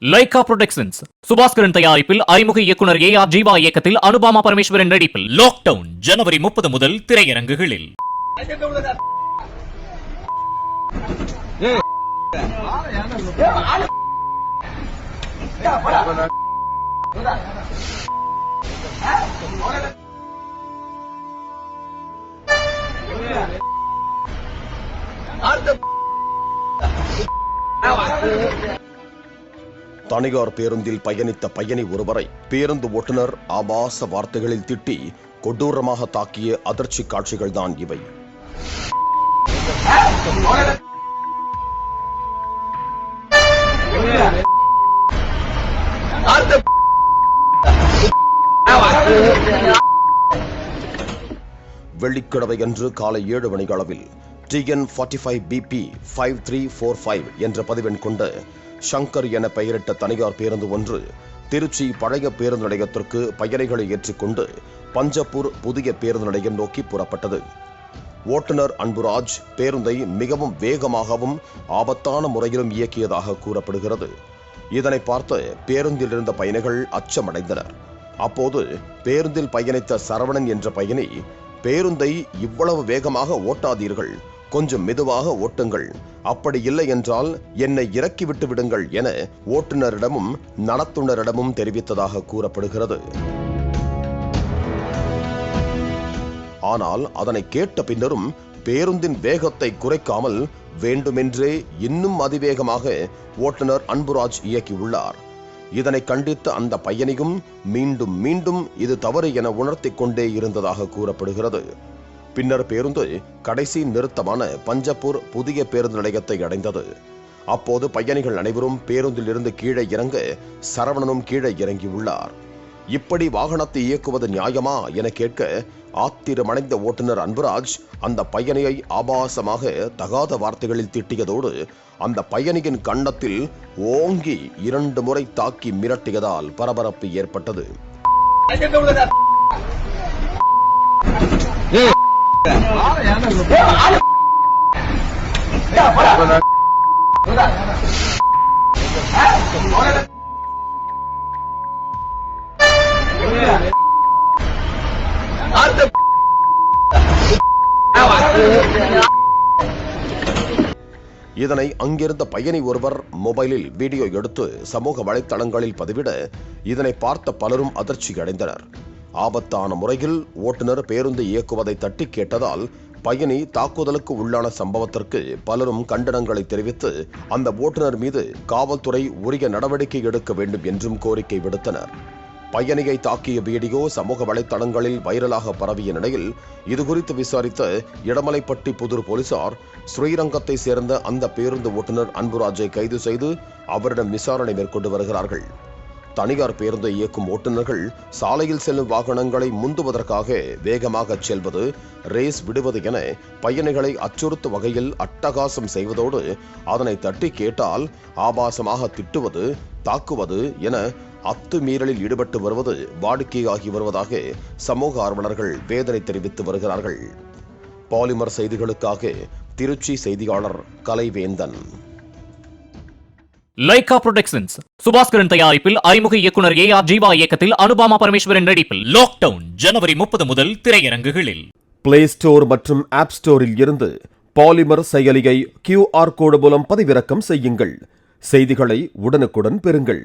Lyca productions Subaskaran தயாரிப்பில் அறிமுக இயக்குனர் ஏ.ஆர். ஜீவா இயக்கத்தில் அனுபாமா பரமேஸ்வரன் நடிப்பில் லாக்டவுன் ஜனவரி 30 முதல் திரையரங்குகளில். தனியார் பேருந்தில் பயணித்த பயணி ஒருவரை பேருந்து ஓட்டுநர் ஆபாச வார்த்தைகளில் திட்டி கொடூரமாக தாக்கிய அதிர்ச்சி காட்சிகள் தான் இவை. வெள்ளிக்கிழமையன்று காலை 7 மணி அளவில் TN45BP 5345 என்ற பதிவெண் கொண்ட சங்கர் என பெயரிட்ட தனியார் பேருந்து ஒன்று திருச்சி பழைய பேருந்து நிலையத்திற்கு பயணிகளை ஏற்றிக்கொண்டு பஞ்சப்பூர் புதிய பேருந்து நிலையம் நோக்கி புறப்பட்டது. ஓட்டுநர் அன்புராஜ் பேருந்தை மிகவும் வேகமாகவும் ஆபத்தான முறையிலும் இயக்கியதாக கூறப்படுகிறது. இதனை பார்த்த பேருந்தில் இருந்த பயணிகள் அச்சமடைந்தனர். அப்போது பேருந்தில் பயணித்த சரவணன் என்ற பயணி, பேருந்தை இவ்வளவு வேகமாக ஓட்டாதீர்கள், கொஞ்சம் மெதுவாக ஓட்டுங்கள், அப்படி இல்லை என்றால் என்னை இறக்கிவிட்டு விடுங்கள் என ஓட்டுநரிடமும் நடத்துனரிடமும் தெரிவித்ததாக கூறப்படுகிறது. ஆனால் அதனை கேட்ட பின்னரும் பேருந்தின் வேகத்தை குறைக்காமல் வேண்டுமென்றே இன்னும் அதிவேகமாக ஓட்டுநர் அன்புராஜ் இயக்கியுள்ளார். இதனை கண்டித்த அந்த பயணியும் மீண்டும் மீண்டும் இது தவறு என உணர்த்திக் கொண்டே இருந்ததாக கூறப்படுகிறது. பின்னர் பேருந்து கடைசி நிறுத்தமான பஞ்சப்பூர் புதிய பேருந்து நிலையத்தை அடைந்தது. அப்போது பயணிகள் அனைவரும் பேருந்தில் இருந்து கீழே இறங்க சரவணனும் கீழே இறங்கியுள்ளார். இப்படி வாகனத்தை இயக்குவது நியாயமா என கேட்க ஆத்திரமடைந்த ஓட்டுநர் அன்புராஜ் அந்த பயணியை ஆபாசமாக தகாத வார்த்தைகளில் திட்டியதோடு அந்த பயணியின் கன்னத்தில் ஓங்கி 2 முறை தாக்கி மிரட்டியதால் பரபரப்பு ஏற்பட்டது. இதனை அங்கிருந்த பயணி ஒருவர் மொபைலில் வீடியோ எடுத்து சமூக வலைத்தளங்களில் பதிவிட இதனை பார்த்த பலரும் அதிர்ச்சி அடைந்தனர். ஆபத்தான முறையில் ஓட்டுநர் பேருந்து இயக்குவதை தட்டி கேட்டதால் பயணி தாக்குதலுக்கு உள்ளான சம்பவத்திற்கு பலரும் கண்டனங்களை தெரிவித்து அந்த ஓட்டுநர் மீது காவல்துறை உரிய நடவடிக்கை எடுக்க வேண்டும் என்றும் கோரிக்கை விடுத்தனர். பயணியை தாக்கிய வீடியோ சமூக வலைத்தளங்களில் வைரலாக பரவிய நிலையில் இதுகுறித்து விசாரித்த இடமலைப்பட்டி புதூர் போலீசார் ஸ்ரீரங்கத்தை சேர்ந்த அந்த பேருந்து ஓட்டுநர் அன்புராஜை கைது செய்து அவரிடம் விசாரணை மேற்கொண்டு வருகிறார்கள். தனியார் பேருந்தை இயக்கும் ஓட்டுநர்கள் சாலையில் செல்லும் வாகனங்களை முந்துவதற்காக வேகமாக செல்வது, ரேஸ் விடுவது என பயணிகளை அச்சுறுத்தும் வகையில் அட்டகாசம் செய்வதோடு அதனை தட்டி கேட்டால் ஆபாசமாக திட்டுவது, தாக்குவது என அத்துமீறலில் ஈடுபட்டு வருவது வாடிக்கையாகி வருவதாக சமூக ஆர்வலர்கள் வேதனை தெரிவித்து வருகிறார்கள். பாலிமர் செய்திகளுக்காக திருச்சி செய்தியாளர் கலைவேந்தன். லைகா புரொடக்ஷன்ஸ் சுபாஸ்கரன் தயாரிப்பில் அறிமுக இயக்குனர் ஏ.ஆர். ஜீவா இயக்கத்தில் அனுபாமா பரமேஸ்வரன் நடிப்பில் லாக்டவுன் ஜனவரி 30 முதல் திரையரங்குகளில். பிளே ஸ்டோர் மற்றும் ஆப் ஸ்டோரில் இருந்து பாலிமர் செயலியை QR கோடு மூலம் பதிவிறக்கம் செய்யுங்கள். செய்திகளை உடனுக்குடன் பெறுங்கள்.